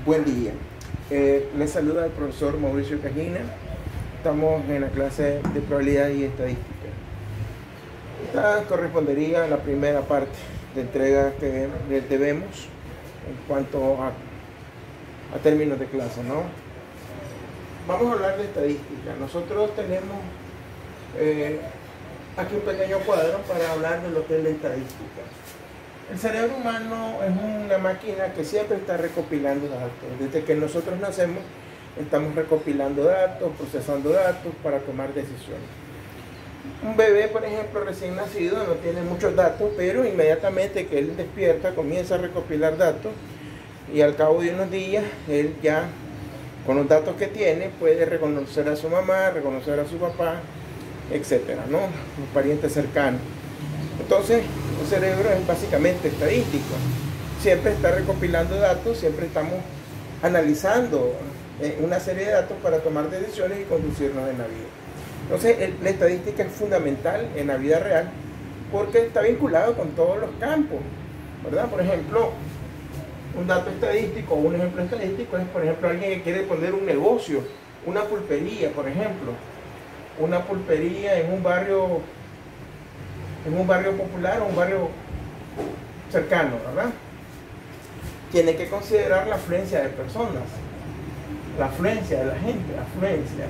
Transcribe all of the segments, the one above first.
Buen día. Les saluda el profesor Mauricio Cajina. Estamos en la clase de probabilidad y estadística. Esta correspondería a la primera parte de entrega que debemos en cuanto a términos de clase, ¿no? Vamos a hablar de estadística. Nosotros tenemos aquí un pequeño cuadro para hablar de lo que es la estadística. El cerebro humano es una máquina que siempre está recopilando datos. Desde que nosotros nacemos, estamos recopilando datos, procesando datos para tomar decisiones. Un bebé, por ejemplo, recién nacido, no tiene muchos datos, pero inmediatamente que él despierta, comienza a recopilar datos y al cabo de unos días, él ya, con los datos que tiene, puede reconocer a su mamá, reconocer a su papá, etcétera, ¿no? Los parientes cercanos. Entonces, el cerebro es básicamente estadístico. Siempre está recopilando datos, siempre estamos analizando una serie de datos para tomar decisiones y conducirnos en la vida. Entonces, la estadística es fundamental en la vida real porque está vinculado con todos los campos, ¿verdad? Por ejemplo, un dato estadístico o un ejemplo estadístico es, por ejemplo, alguien que quiere poner un negocio, una pulpería, por ejemplo, una pulpería en un barrio popular o un barrio cercano, ¿verdad? Tiene que considerar la afluencia de personas, la afluencia de la gente, la afluencia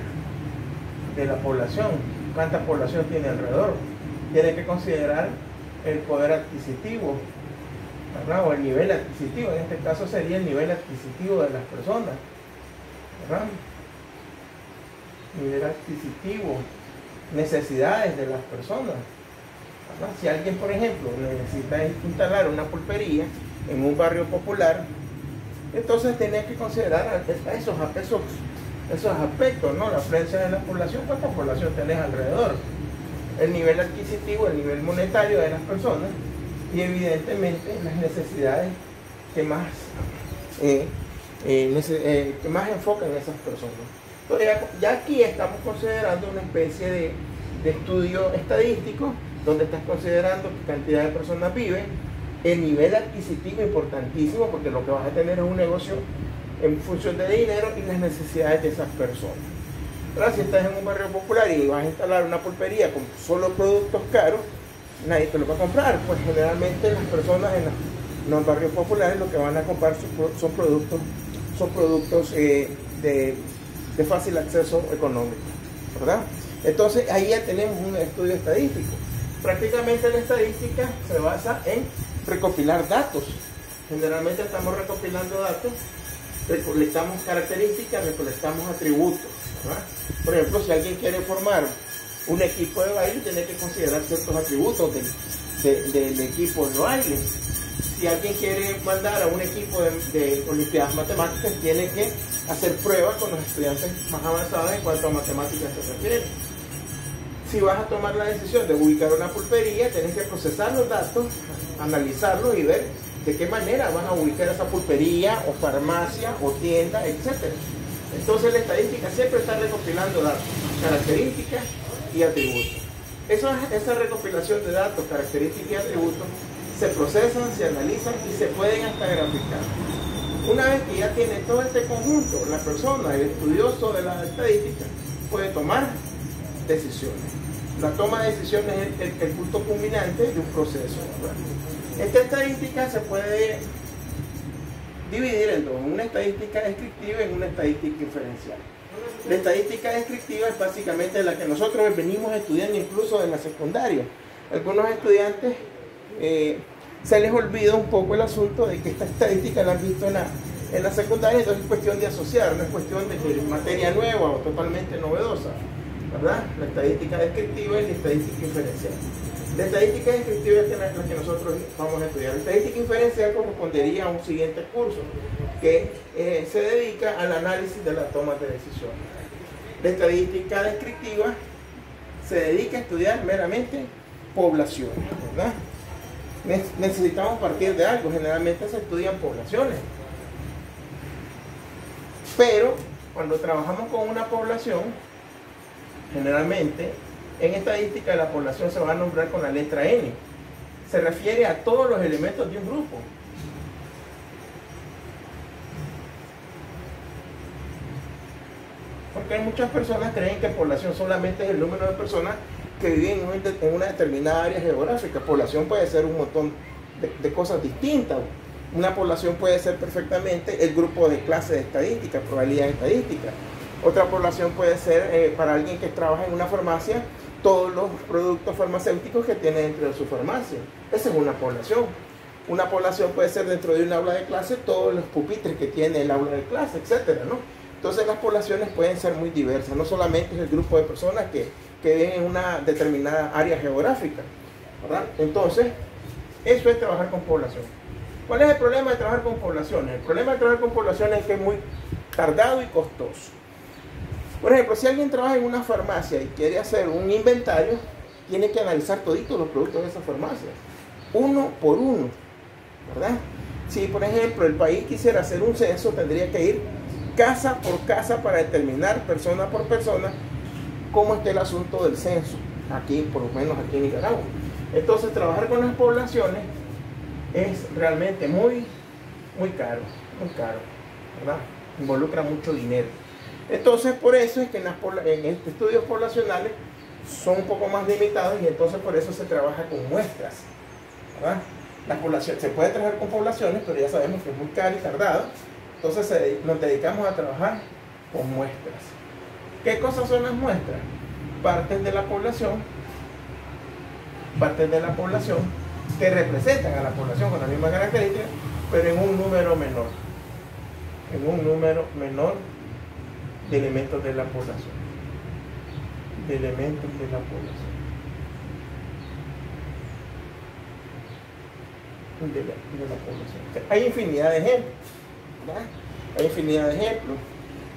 de la población, cuánta población tiene alrededor. Tiene que considerar el poder adquisitivo, ¿verdad? O el nivel adquisitivo, en este caso sería el nivel adquisitivo de las personas, ¿verdad? Nivel adquisitivo, necesidades de las personas. Si alguien, por ejemplo, necesita instalar una pulpería en un barrio popular, entonces tiene que considerar esos aspectos, ¿no? La afluencia de la población, cuánta población tenés alrededor, el nivel adquisitivo, el nivel monetario de las personas y evidentemente las necesidades que más enfocan a esas personas. Entonces ya aquí estamos considerando una especie de estudio estadístico donde estás considerando qué cantidad de personas viven, el nivel adquisitivo importantísimo, porque lo que vas a tener es un negocio en función de dinero y las necesidades de esas personas. Ahora, si estás en un barrio popular y vas a instalar una pulpería con solo productos caros, nadie te lo va a comprar, pues generalmente las personas en los barrios populares lo que van a comprar son productos de fácil acceso económico, ¿verdad? Entonces ahí ya tenemos un estudio estadístico. Prácticamente la estadística se basa en recopilar datos. Generalmente estamos recopilando datos, recolectamos características, recolectamos atributos, ¿verdad? Por ejemplo, si alguien quiere formar un equipo de baile, tiene que considerar ciertos atributos del equipo de baile. Si alguien quiere mandar a un equipo de olimpiadas matemáticas, tiene que hacer pruebas con los estudiantes más avanzados en cuanto a matemáticas se refiere. Si vas a tomar la decisión de ubicar una pulpería, tienes que procesar los datos, analizarlos y ver de qué manera vas a ubicar esa pulpería o farmacia o tienda, etc. Entonces la estadística siempre está recopilando datos, características y atributos. Esa recopilación de datos, características y atributos se procesan, se analizan y se pueden hasta graficar. Una vez que ya tiene todo este conjunto, la persona, el estudioso de la estadística, puede tomar decisiones. La toma de decisiones es el punto culminante de un proceso, ¿verdad? Esta estadística se puede dividir en dos, una estadística descriptiva y una estadística inferencial. La estadística descriptiva es básicamente la que nosotros venimos estudiando incluso en la secundaria. Algunos estudiantes se les olvida un poco el asunto de que esta estadística la han visto en la secundaria, entonces es cuestión de asociar, no es cuestión de materia nueva o totalmente novedosa, ¿verdad? La estadística descriptiva y la estadística inferencial. La estadística descriptiva es la que nosotros vamos a estudiar. La estadística inferencial correspondería a un siguiente curso que se dedica al análisis de las tomas de decisiones. La estadística descriptiva se dedica a estudiar meramente poblaciones, ¿verdad? Necesitamos partir de algo, generalmente se estudian poblaciones. Pero cuando trabajamos con una población, generalmente en estadística la población se va a nombrar con la letra N. Se refiere a todos los elementos de un grupo. Porque muchas personas creen que población solamente es el número de personas que viven en una determinada área geográfica. Población puede ser un montón de cosas distintas. Una población puede ser perfectamente el grupo de clase de estadística, probabilidad estadística. Otra población puede ser, para alguien que trabaja en una farmacia, todos los productos farmacéuticos que tiene dentro de su farmacia. Esa es una población. Una población puede ser dentro de un aula de clase, todos los pupitres que tiene el aula de clase, etcétera, ¿no? Entonces las poblaciones pueden ser muy diversas, no solamente es el grupo de personas que viven en una determinada área geográfica, ¿verdad? Entonces, eso es trabajar con población. ¿Cuál es el problema de trabajar con poblaciones? El problema de trabajar con poblaciones es que es muy tardado y costoso. Por ejemplo, si alguien trabaja en una farmacia y quiere hacer un inventario, tiene que analizar toditos los productos de esa farmacia, uno por uno, ¿verdad? Si, por ejemplo, el país quisiera hacer un censo, tendría que ir casa por casa para determinar persona por persona cómo está el asunto del censo, aquí, por lo menos aquí en Nicaragua. Entonces, trabajar con las poblaciones es realmente muy caro, ¿verdad? Involucra mucho dinero. Entonces, por eso es que en estudios poblacionales son un poco más limitados y entonces por eso se trabaja con muestras, ¿verdad? La población, se puede trabajar con poblaciones, pero ya sabemos que es muy caro y tardado. Entonces nos dedicamos a trabajar con muestras. ¿Qué cosas son las muestras? Partes de la población que representan a la población con las mismas características, pero en un número menor. De elementos de la población. Hay infinidad de ejemplos, ¿verdad? Hay infinidad de ejemplos.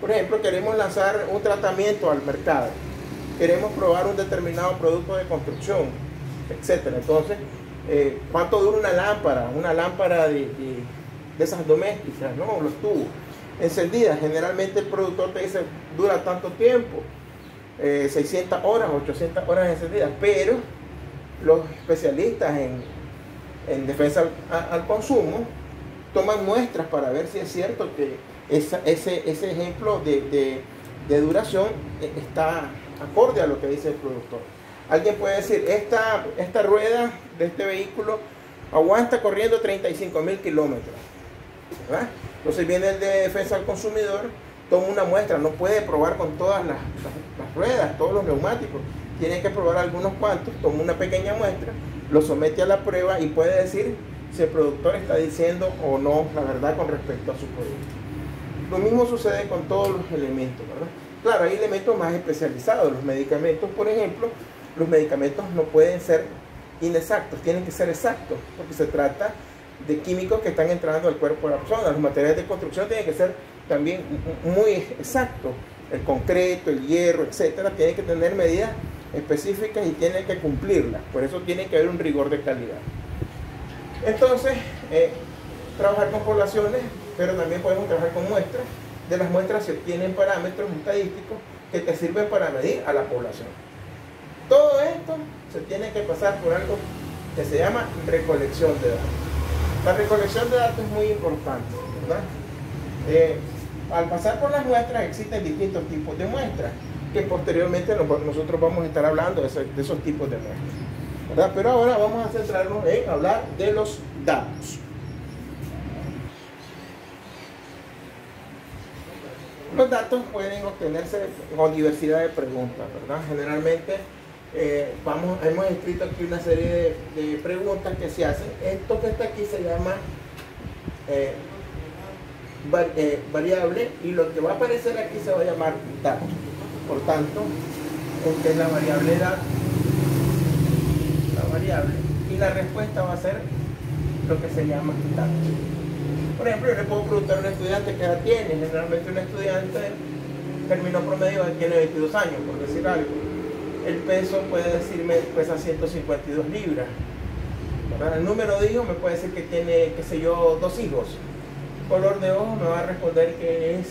Por ejemplo, queremos lanzar un tratamiento al mercado, queremos probar un determinado producto de construcción, etcétera. Entonces, ¿cuánto dura una lámpara de esas domésticas, ¿no? Los tubos encendidas? Generalmente el productor te dice dura tanto tiempo, 600 horas, 800 horas encendidas, pero los especialistas en defensa al consumo toman muestras para ver si es cierto que ese ejemplo de duración está acorde a lo que dice el productor. Alguien puede decir, esta rueda de este vehículo aguanta corriendo 35.000 kilómetros, ¿verdad? Entonces viene el de defensa al consumidor, toma una muestra, no puede probar con todas las ruedas, todos los neumáticos, tiene que probar algunos cuantos, toma una pequeña muestra, lo somete a la prueba y puede decir si el productor está diciendo o no la verdad con respecto a su producto. Lo mismo sucede con todos los elementos, ¿verdad? Claro, hay elementos más especializados. Los medicamentos, por ejemplo, los medicamentos no pueden ser inexactos, tienen que ser exactos, porque se trata de químicos que están entrando al cuerpo de la persona. Los materiales de construcción tienen que ser también muy exactos. El concreto, el hierro, etcétera, tienen que tener medidas específicas y tienen que cumplirlas. Por eso tiene que haber un rigor de calidad. Entonces, trabajar con poblaciones, pero también podemos trabajar con muestras. De las muestras se obtienen parámetros estadísticos que te sirven para medir a la población. Todo esto se tiene que pasar por algo que se llama recolección de datos. La recolección de datos es muy importante, ¿verdad? Al pasar por las muestras existen distintos tipos de muestras que posteriormente nosotros vamos a estar hablando de esos tipos de muestras, ¿verdad? Pero ahora vamos a centrarnos en hablar de los datos. Los datos pueden obtenerse con diversidad de preguntas, ¿verdad? Generalmente hemos escrito aquí una serie de preguntas que se hacen. Esto que está aquí se llama variable, y lo que va a aparecer aquí se va a llamar dato. Por tanto, esta es la variable dato, y la respuesta va a ser lo que se llama dato. Por ejemplo, yo le puedo preguntar a un estudiante qué edad tiene. Generalmente un estudiante, término promedio, tiene 22 años, por decir algo. El peso puede decirme, pesa 152 libras. ¿Verdad? El número de hijos me puede decir que tiene, qué sé yo, 2 hijos. Color de ojos me va a responder que es,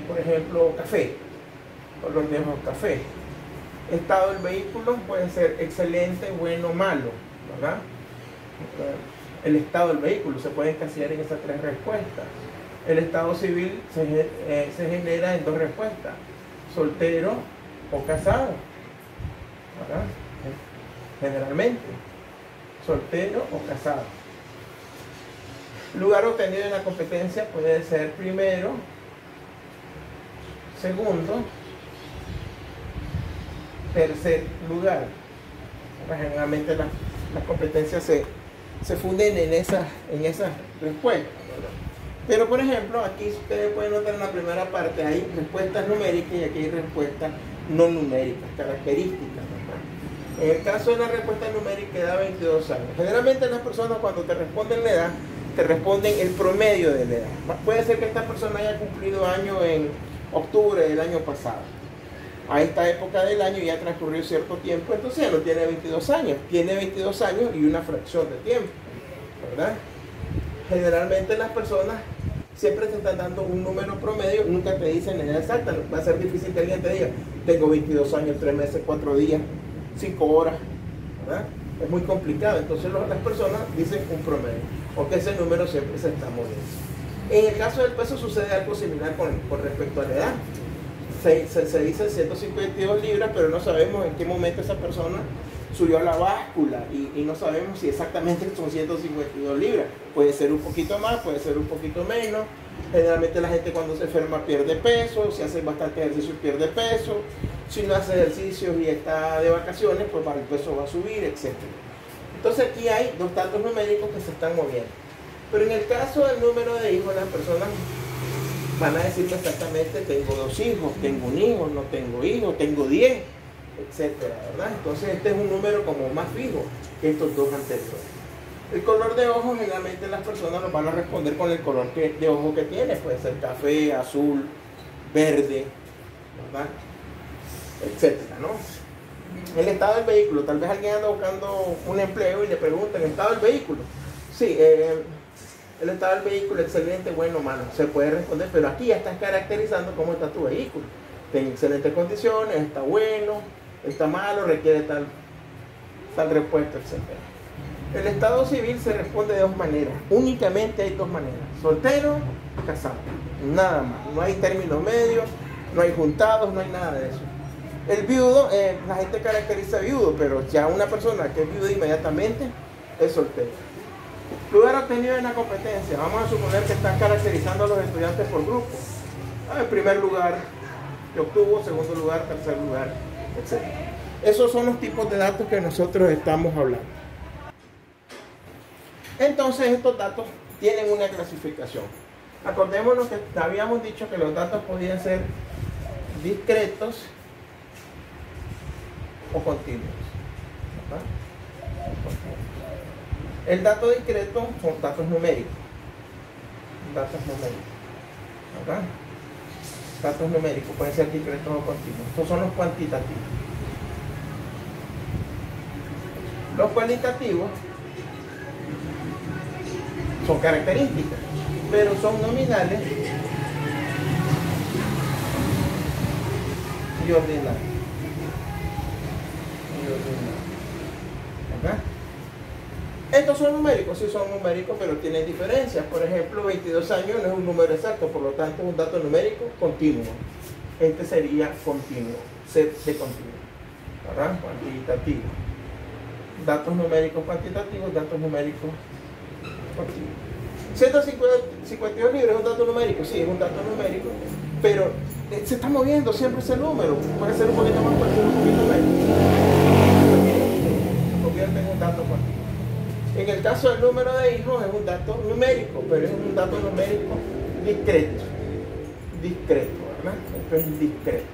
por ejemplo, café. Color de ojos, café. Estado del vehículo puede ser excelente, bueno, malo, ¿verdad? El estado del vehículo se puede encasillar en esas 3 respuestas. El estado civil se genera en 2 respuestas: soltero o casado, ¿verdad? Generalmente, soltero o casado. Lugar obtenido en la competencia puede ser primero, segundo, tercer lugar. Generalmente las competencias se funden en esas respuestas, ¿verdad? Pero por ejemplo, aquí ustedes pueden notar en la primera parte hay respuestas numéricas y aquí hay respuestas no numéricas, características, ¿verdad? En el caso de la respuesta numérica, edad 22 años. Generalmente las personas cuando te responden la edad, te responden el promedio de la edad. Puede ser que esta persona haya cumplido año en octubre del año pasado. A esta época del año ya transcurrió cierto tiempo, entonces ya no tiene 22 años. Tiene 22 años y una fracción de tiempo, ¿verdad? Generalmente las personas siempre te están dando un número promedio, nunca te dicen la edad exacta. Va a ser difícil que alguien te diga, tengo 22 años, 3 meses, 4 días, 5 horas, ¿verdad? Es muy complicado, entonces las personas dicen un promedio, porque ese número siempre se está moviendo. En el caso del peso sucede algo similar con respecto a la edad. Se dice 152 libras, pero no sabemos en qué momento esa persona subió a la báscula y no sabemos si exactamente son 152 libras. Puede ser un poquito más, puede ser un poquito menos. Generalmente la gente cuando se enferma pierde peso, si hace bastante ejercicio pierde peso, si no hace ejercicio y está de vacaciones, pues el peso va a subir, etc. Entonces aquí hay dos datos numéricos que se están moviendo. Pero en el caso del número de hijos, las personas van a decirme exactamente, tengo 2 hijos, tengo un hijo, no tengo hijos, tengo 10, etcétera, ¿verdad? Entonces este es un número como más fijo que estos dos anteriores. El color de ojos, generalmente las personas nos van a responder con el color de ojo que tiene, puede ser café, azul, verde, ¿verdad? Etcétera, ¿no? El estado del vehículo, tal vez alguien anda buscando un empleo y le pregunta, ¿el estado del vehículo? Sí, el estado del vehículo, excelente, bueno, malo, se puede responder, pero aquí ya estás caracterizando cómo está tu vehículo. Tiene excelentes condiciones, está bueno, está malo, requiere tal respuesta, etc. El estado civil se responde de 2 maneras, únicamente hay 2 maneras, soltero, casado, nada más, no hay términos medios, no hay juntados, no hay nada de eso. El viudo, la gente caracteriza viudo, pero ya una persona que es viuda inmediatamente es soltero. Lugar obtenido en la competencia, vamos a suponer que están caracterizando a los estudiantes por grupo. El primer lugar que obtuvo, segundo lugar, tercer lugar, etc. Esos son los tipos de datos que nosotros estamos hablando. Entonces estos datos tienen una clasificación. Acordémonos que habíamos dicho que los datos podían ser discretos o continuos, ¿verdad? El dato discreto son datos numéricos. Datos numéricos, ¿verdad? Datos numéricos pueden ser discretos o continuos. Estos son los cuantitativos. Los cualitativos son características, pero son nominales y ordinales. ¿Verdad? Estos son numéricos, sí son numéricos, pero tienen diferencias. Por ejemplo, 22 años no es un número exacto, por lo tanto es un dato numérico continuo. Este sería continuo, set de continuo, ¿verdad? Cuantitativo. Datos numéricos cuantitativos, datos numéricos continuos. 152 libras es un dato numérico, sí, es un dato numérico, pero se está moviendo siempre ese número. Puede ser un poquito más, puede ser un poquito menos. Se convierte en un dato continuo. En el caso del número de hijos es un dato numérico, pero es un dato numérico discreto. Discreto, ¿verdad? Esto es discreto.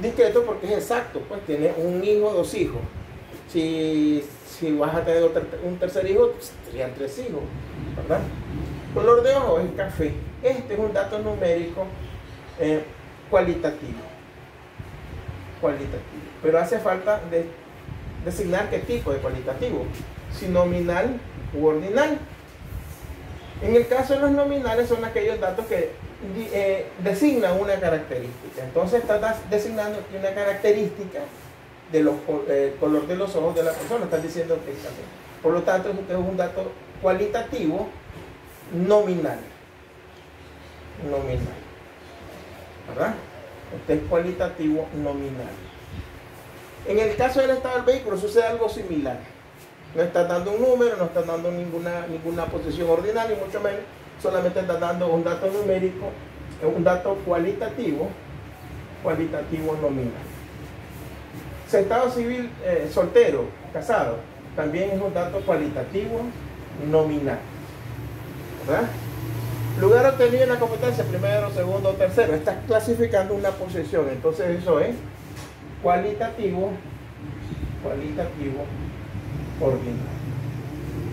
Discreto porque es exacto, pues tiene un hijo, 2 hijos. Si vas a tener un tercer hijo, serían 3 hijos, ¿verdad? Color de ojo es café. Este es un dato numérico cualitativo. Cualitativo. Pero hace falta designar qué tipo de cualitativo. Si nominal u ordinal. En el caso de los nominales son aquellos datos que designan una característica. Entonces estás designando aquí una característica del color de los ojos de la persona. Estás diciendo que está bien. Por lo tanto, este es un dato cualitativo nominal. Nominal. ¿Verdad? Este es cualitativo nominal. En el caso del estado del vehículo sucede algo similar. No está dando un número, no está dando ninguna posición ordinal, ni mucho menos. Solamente está dando un dato numérico, un dato cualitativo nominal. Si estado civil soltero, casado, también es un dato cualitativo nominal. ¿Verdad? Lugar obtenido en la competencia, primero, segundo, tercero. Estás clasificando una posición, entonces eso es cualitativo ordinal.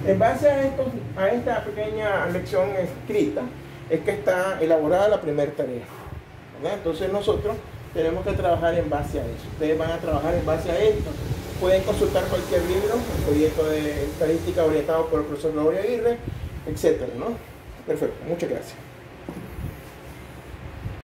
En base a esta pequeña lección escrita, es que está elaborada la primera tarea, ¿verdad? Entonces nosotros tenemos que trabajar en base a eso. Ustedes van a trabajar en base a esto. Pueden consultar cualquier libro, el proyecto de estadística orientado por el profesor Gregorio Aguirre, etcétera, ¿no? Perfecto, muchas gracias.